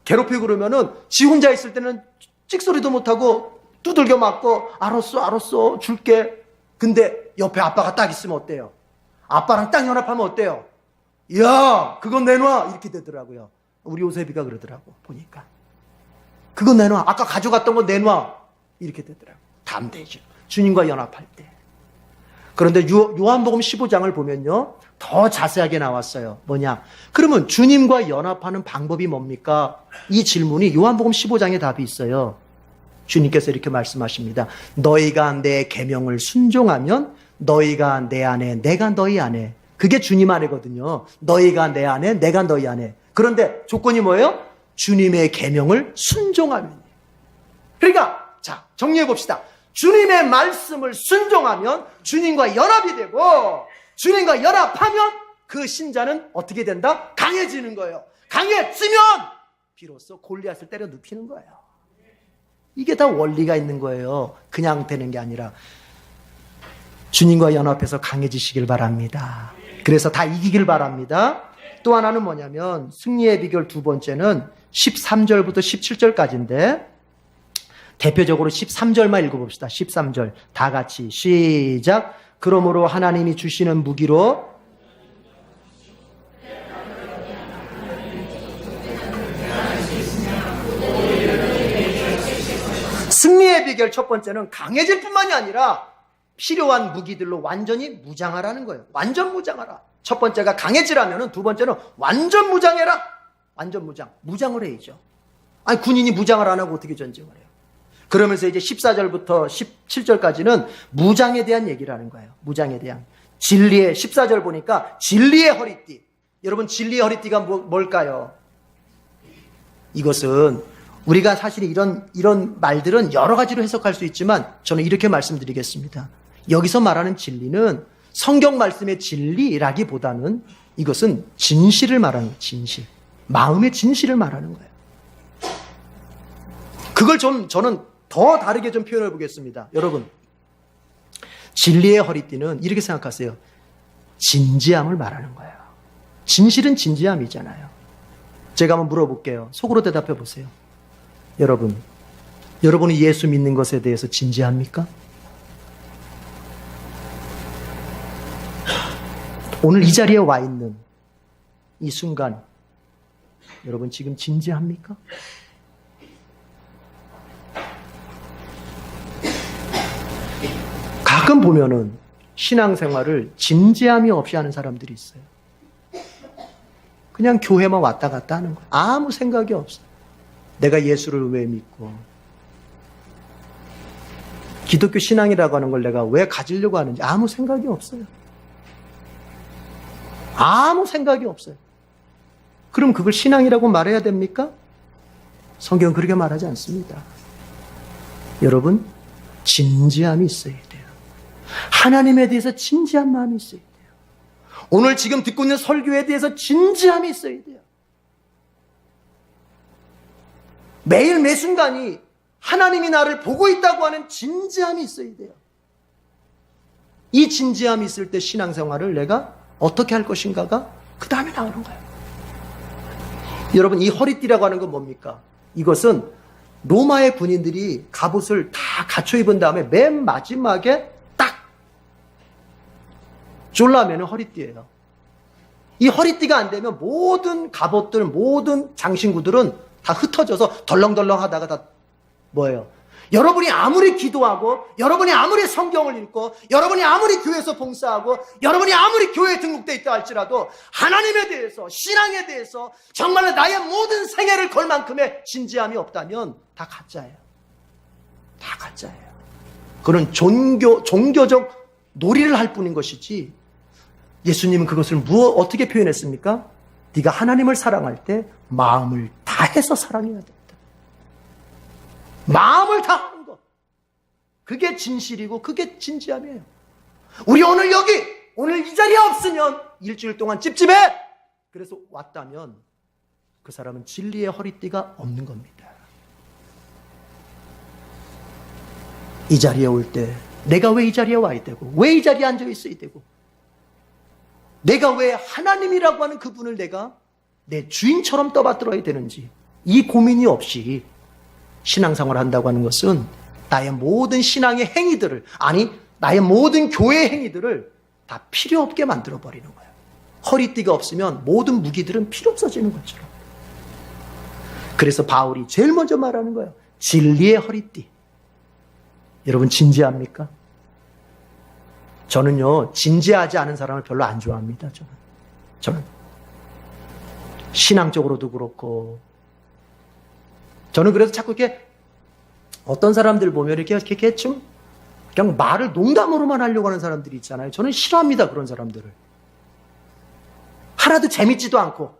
괴롭히고 그러면은 지 혼자 있을 때는 찍소리도 못하고 두들겨 맞고, 알았어 줄게. 근데 옆에 아빠가 딱 있으면 어때요? 아빠랑 딱 연합하면 어때요? 야, 그건 내놔, 이렇게 되더라고요. 우리 요셉이가 그러더라고, 보니까. 그거 내놔. 아까 가져갔던 거 내놔. 이렇게 되더라고요. 담대죠. 주님과 연합할 때. 그런데 요한복음 15장을 보면요, 더 자세하게 나왔어요. 뭐냐? 그러면 주님과 연합하는 방법이 뭡니까? 이 질문이 요한복음 15장에 답이 있어요. 주님께서 이렇게 말씀하십니다. 너희가 내 계명을 순종하면 너희가 내 안에, 내가 너희 안에. 그게 주님 안에거든요. 너희가 내 안에, 내가 너희 안에. 그런데 조건이 뭐예요? 주님의 계명을 순종하면. 그러니까 자, 정리해 봅시다. 주님의 말씀을 순종하면 주님과 연합이 되고, 주님과 연합하면 그 신자는 어떻게 된다? 강해지는 거예요. 강해지면 비로소 골리앗을 때려 눕히는 거예요. 이게 다 원리가 있는 거예요. 그냥 되는 게 아니라. 주님과 연합해서 강해지시길 바랍니다. 그래서 다 이기길 바랍니다. 또 하나는 뭐냐면, 승리의 비결 두 번째는 13절부터 17절까지인데, 대표적으로 13절만 읽어봅시다. 13절 다 같이 시작. 그러므로 하나님이 주시는 무기로 승리의 비결 첫 번째는 강해질 뿐만이 아니라 필요한 무기들로 완전히 무장하라는 거예요. 완전 무장하라. 첫 번째가 강해지라면 두 번째는 완전 무장해라. 완전 무장. 무장을 해야죠. 아니, 군인이 무장을 안 하고 어떻게 전쟁을 해요? 그러면서 이제 14절부터 17절까지는 무장에 대한 얘기를 하는 거예요. 무장에 대한. 진리의, 14절 보니까 진리의 허리띠. 여러분, 진리의 허리띠가 뭘까요? 이것은 우리가 사실 이런 말들은 여러 가지로 해석할 수 있지만 저는 이렇게 말씀드리겠습니다. 여기서 말하는 진리는 성경 말씀의 진리라기보다는 이것은 진실을 말하는 거예요. 진실. 마음의 진실을 말하는 거예요. 그걸 저는 더 다르게 좀 표현해 보겠습니다. 여러분, 진리의 허리띠는 이렇게 생각하세요. 진지함을 말하는 거예요. 진실은 진지함이잖아요. 제가 한번 물어볼게요. 속으로 대답해 보세요. 여러분이 예수 믿는 것에 대해서 진지합니까? 오늘 이 자리에 와 있는 이 순간, 여러분 지금 진지합니까? 가끔 보면은 신앙생활을 진지함이 없이 하는 사람들이 있어요. 그냥 교회만 왔다 갔다 하는 거예요. 아무 생각이 없어요. 내가 예수를 왜 믿고, 기독교 신앙이라고 하는 걸 내가 왜 가지려고 하는지 아무 생각이 없어요. 아무 생각이 없어요. 그럼 그걸 신앙이라고 말해야 됩니까? 성경은 그렇게 말하지 않습니다. 여러분, 진지함이 있어야 돼요. 하나님에 대해서 진지한 마음이 있어야 돼요. 오늘 지금 듣고 있는 설교에 대해서 진지함이 있어야 돼요. 매일 매 순간이 하나님이 나를 보고 있다고 하는 진지함이 있어야 돼요. 이 진지함이 있을 때 신앙생활을 내가 어떻게 할 것인가가 그 다음에 나오는 거예요. 여러분, 이 허리띠라고 하는 건 뭡니까? 이것은 로마의 군인들이 갑옷을 다 갖춰 입은 다음에 맨 마지막에 딱 졸라매는 허리띠예요. 이 허리띠가 안 되면 모든 갑옷들, 모든 장신구들은 다 흩어져서 덜렁덜렁 하다가 다 뭐예요? 여러분이 아무리 기도하고, 여러분이 아무리 성경을 읽고, 여러분이 아무리 교회에서 봉사하고, 여러분이 아무리 교회에 등록되어 있다 할지라도 하나님에 대해서, 신앙에 대해서 정말로 나의 모든 생애를 걸 만큼의 진지함이 없다면 다 가짜예요. 다 가짜예요. 그건 종교적 놀이를 할 뿐인 것이지, 예수님은 그것을 어떻게 표현했습니까? 네가 하나님을 사랑할 때 마음을 다해서 사랑해야 된다. 마음을 다하는 것. 그게 진실이고 그게 진지함이에요. 우리 오늘 오늘 이 자리에 없으면 일주일 동안 찝찝해. 그래서 왔다면 그 사람은 진리의 허리띠가 없는 겁니다. 이 자리에 올 때 내가 왜 이 자리에 와야 되고, 왜 이 자리에 앉아 있어야 되고, 내가 왜 하나님이라고 하는 그분을 내가 내 주인처럼 떠받들어야 되는지, 이 고민이 없이 신앙생활을 한다고 하는 것은 나의 모든 신앙의 행위들을, 아니 나의 모든 교회의 행위들을 다 필요 없게 만들어버리는 거예요. 허리띠가 없으면 모든 무기들은 필요 없어지는 것처럼. 그래서 바울이 제일 먼저 말하는 거예요. 진리의 허리띠. 여러분 진지합니까? 저는요, 진지하지 않은 사람을 별로 안 좋아합니다. 저는 신앙적으로도 그렇고, 저는 그래서 자꾸 이렇게 어떤 사람들 보면 이렇게 좀 그냥 말을 농담으로만 하려고 하는 사람들이 있잖아요. 저는 싫어합니다. 그런 사람들을. 하나도 재밌지도 않고,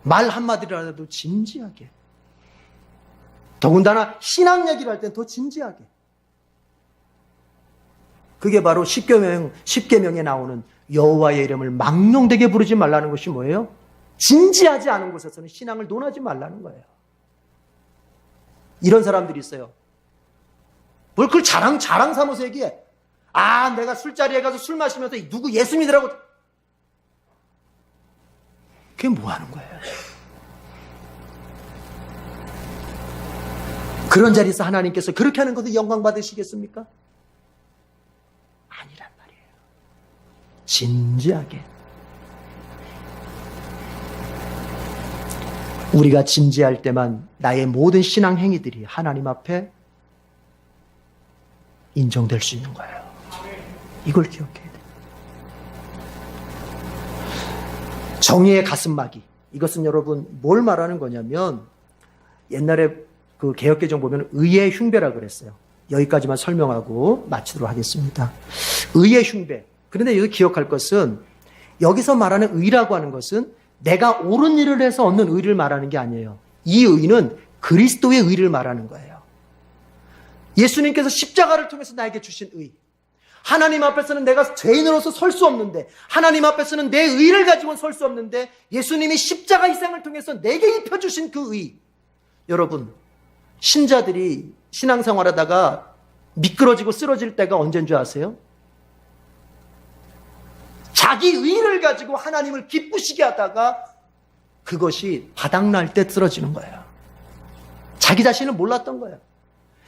말 한마디라도 진지하게. 더군다나 신앙 얘기를 할 땐 더 진지하게. 그게 바로 십계명에 나오는 여호와의 이름을 망령되게 부르지 말라는 것이 뭐예요? 진지하지 않은 곳에서는 신앙을 논하지 말라는 거예요. 이런 사람들이 있어요. 뭘 그걸 자랑 삼아서 얘기해. 아, 내가 술자리에 가서 술 마시면서 누구 예수 믿으라고. 그게 뭐 하는 거예요? 그런 자리에서 하나님께서 그렇게 하는 것도 영광 받으시겠습니까? 아니란 말이에요. 진지하게. 우리가 진지할 때만 나의 모든 신앙 행위들이 하나님 앞에 인정될 수 있는 거예요. 이걸 기억해야 돼요. 정의의 가슴막이. 이것은 여러분 뭘 말하는 거냐면, 옛날에 그 개역개정 보면 의의 흉배라 그랬어요. 여기까지만 설명하고 마치도록 하겠습니다. 의의 흉배. 그런데 여기 기억할 것은, 여기서 말하는 의라고 하는 것은 내가 옳은 일을 해서 얻는 의를 말하는 게 아니에요. 이 의는 그리스도의 의를 말하는 거예요. 예수님께서 십자가를 통해서 나에게 주신 의. 하나님 앞에서는 내가 죄인으로서 설 수 없는데, 하나님 앞에서는 내 의를 가지고는 설 수 없는데, 예수님이 십자가 희생을 통해서 내게 입혀주신 그 의. 여러분, 신자들이 신앙생활하다가 미끄러지고 쓰러질 때가 언제인 줄 아세요? 자기 의를 가지고 하나님을 기쁘시게 하다가 그것이 바닥날 때 쓰러지는 거예요. 자기 자신을 몰랐던 거예요.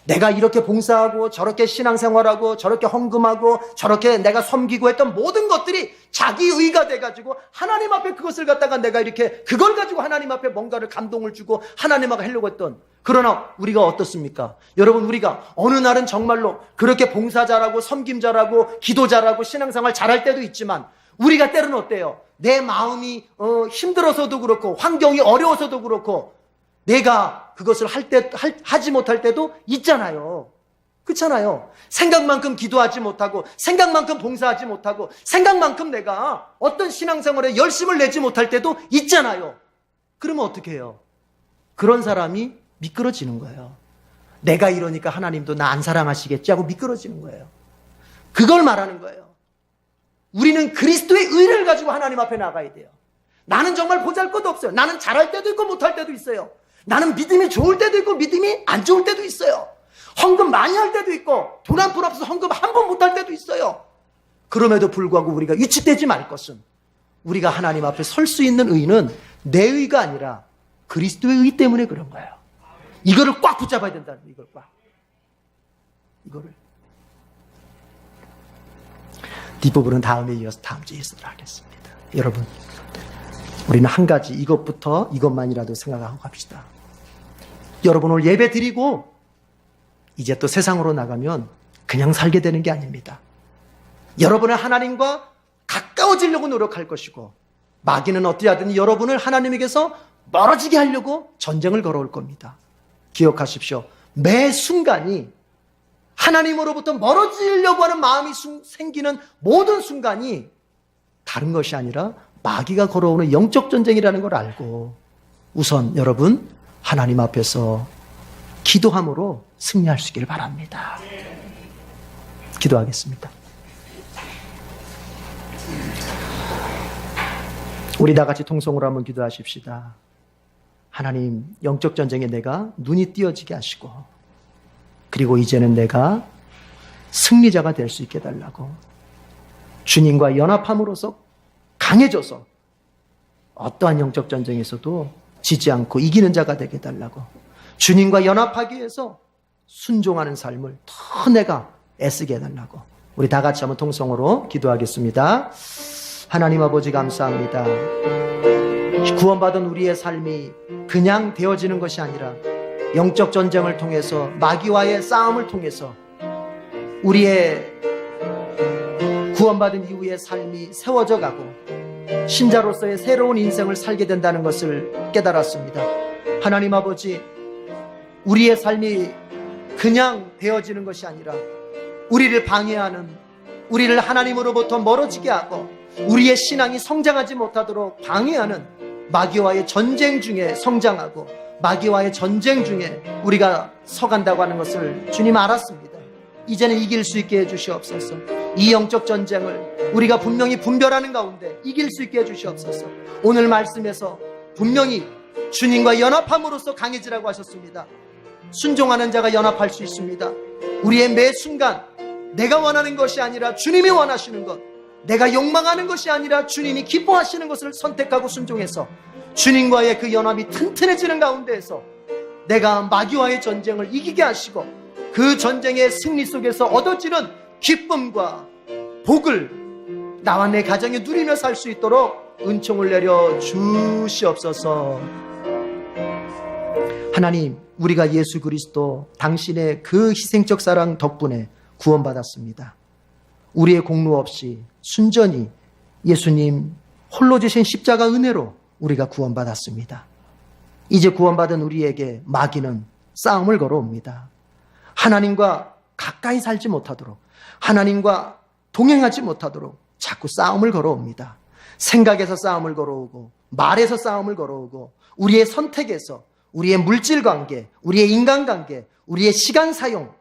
내가 이렇게 봉사하고 저렇게 신앙생활하고 저렇게 헌금하고 저렇게 내가 섬기고 했던 모든 것들이 자기 의가 돼가지고 하나님 앞에 그것을 갖다가 내가 이렇게 그걸 가지고 하나님 앞에 뭔가를 감동을 주고 하나님하고 하려고 했던, 그러나 우리가 어떻습니까? 여러분, 우리가 어느 날은 정말로 그렇게 봉사 잘하고 섬김 잘하고 기도 잘하고 신앙생활 잘할 때도 있지만 우리가 때로는 어때요? 내 마음이 힘들어서도 그렇고 환경이 어려워서도 그렇고 내가 그것을 하지 못할 때도 있잖아요. 그렇잖아요. 생각만큼 기도하지 못하고 생각만큼 봉사하지 못하고 생각만큼 내가 어떤 신앙생활에 열심을 내지 못할 때도 있잖아요. 그러면 어떻게 해요? 그런 사람이 미끄러지는 거예요. 내가 이러니까 하나님도 나 안 사랑하시겠지 하고 미끄러지는 거예요. 그걸 말하는 거예요. 우리는 그리스도의 의를 가지고 하나님 앞에 나가야 돼요. 나는 정말 보잘것도 없어요. 나는 잘할 때도 있고 못할 때도 있어요. 나는 믿음이 좋을 때도 있고 믿음이 안 좋을 때도 있어요. 헌금 많이 할 때도 있고 돈 한 푼 없어서 헌금 한 번 못할 때도 있어요. 그럼에도 불구하고 우리가 위축되지 말 것은, 우리가 하나님 앞에 설 수 있는 의는 내 의가 아니라 그리스도의 의 때문에 그런 거예요. 이거를 꽉 붙잡아야 된다는 거예요. 이걸 꽉. 이거를. 뒷부분은 다음에 이어서 다음 주에 예수를 하겠습니다. 여러분, 우리는 한 가지 이것만이라도 생각하고 갑시다. 여러분, 오늘 예배 드리고 이제 또 세상으로 나가면 그냥 살게 되는 게 아닙니다. 여러분은 하나님과 가까워지려고 노력할 것이고 마귀는 어떻게 하든 여러분을 하나님에게서 멀어지게 하려고 전쟁을 걸어올 겁니다. 기억하십시오. 매 순간이 하나님으로부터 멀어지려고 하는 마음이 생기는 모든 순간이 다른 것이 아니라 마귀가 걸어오는 영적 전쟁이라는 걸 알고 우선 여러분 하나님 앞에서 기도함으로 승리할 수 있기를 바랍니다. 기도하겠습니다. 우리 다 같이 통성으로 한번 기도하십시다. 하나님, 영적 전쟁에 내가 눈이 띄어지게 하시고 그리고 이제는 내가 승리자가 될 수 있게 해달라고, 주님과 연합함으로써 강해져서 어떠한 영적 전쟁에서도 지지 않고 이기는 자가 되게 해달라고, 주님과 연합하기 위해서 순종하는 삶을 더 내가 애쓰게 해달라고, 우리 다 같이 한번 통성으로 기도하겠습니다. 하나님 아버지, 감사합니다. 구원받은 우리의 삶이 그냥 되어지는 것이 아니라 영적 전쟁을 통해서, 마귀와의 싸움을 통해서 우리의 구원받은 이후의 삶이 세워져 가고 신자로서의 새로운 인생을 살게 된다는 것을 깨달았습니다. 하나님 아버지, 우리의 삶이 그냥 되어지는 것이 아니라 우리를 방해하는, 우리를 하나님으로부터 멀어지게 하고 우리의 신앙이 성장하지 못하도록 방해하는 마귀와의 전쟁 중에 성장하고 마귀와의 전쟁 중에 우리가 서간다고 하는 것을 주님 알았습니다. 이제는 이길 수 있게 해주시옵소서. 이 영적 전쟁을 우리가 분명히 분별하는 가운데 이길 수 있게 해주시옵소서. 오늘 말씀에서 분명히 주님과 연합함으로써 강해지라고 하셨습니다. 순종하는 자가 연합할 수 있습니다. 우리의 매 순간 내가 원하는 것이 아니라 주님이 원하시는 것, 내가 욕망하는 것이 아니라 주님이 기뻐하시는 것을 선택하고 순종해서 주님과의 그 연합이 튼튼해지는 가운데에서 내가 마귀와의 전쟁을 이기게 하시고 그 전쟁의 승리 속에서 얻어지는 기쁨과 복을 나와 내 가정에 누리며 살 수 있도록 은총을 내려 주시옵소서. 하나님, 우리가 예수 그리스도 당신의 그 희생적 사랑 덕분에 구원받았습니다. 우리의 공로 없이 순전히 예수님 홀로 지신 십자가 은혜로 우리가 구원받았습니다. 이제 구원받은 우리에게 마귀는 싸움을 걸어옵니다. 하나님과 가까이 살지 못하도록, 하나님과 동행하지 못하도록 자꾸 싸움을 걸어옵니다. 생각에서 싸움을 걸어오고 말에서 싸움을 걸어오고 우리의 선택에서, 우리의 물질관계, 우리의 인간관계, 우리의 시간 사용,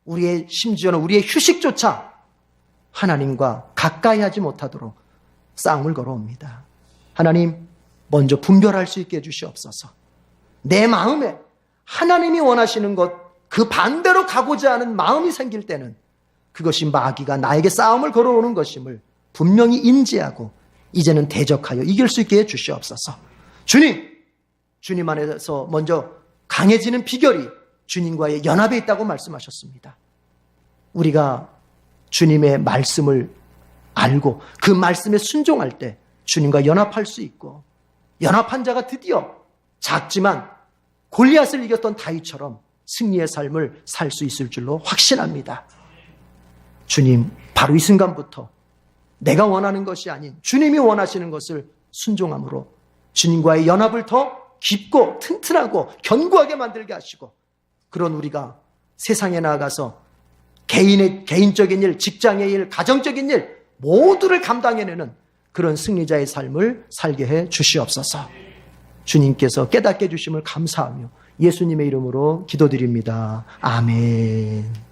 우리의 심지어는 우리의 휴식조차 하나님과 가까이 하지 못하도록 싸움을 걸어옵니다. 하나님, 먼저 분별할 수 있게 해주시옵소서. 내 마음에 하나님이 원하시는 것, 그 반대로 가고자 하는 마음이 생길 때는 그것이 마귀가 나에게 싸움을 걸어오는 것임을 분명히 인지하고 이제는 대적하여 이길 수 있게 해주시옵소서. 주님 안에서 먼저 강해지는 비결이 주님과의 연합에 있다고 말씀하셨습니다. 우리가 주님의 말씀을 알고 그 말씀에 순종할 때 주님과 연합할 수 있고, 연합한 자가 드디어 작지만 골리앗을 이겼던 다윗처럼 승리의 삶을 살 수 있을 줄로 확신합니다. 주님, 바로 이 순간부터 내가 원하는 것이 아닌 주님이 원하시는 것을 순종함으로 주님과의 연합을 더 깊고 튼튼하고 견고하게 만들게 하시고, 그런 우리가 세상에 나아가서 개인적인 일, 직장의 일, 가정적인 일 모두를 감당해내는 그런 승리자의 삶을 살게 해 주시옵소서. 주님께서 깨닫게 해주심을 감사하며 예수님의 이름으로 기도드립니다. 아멘.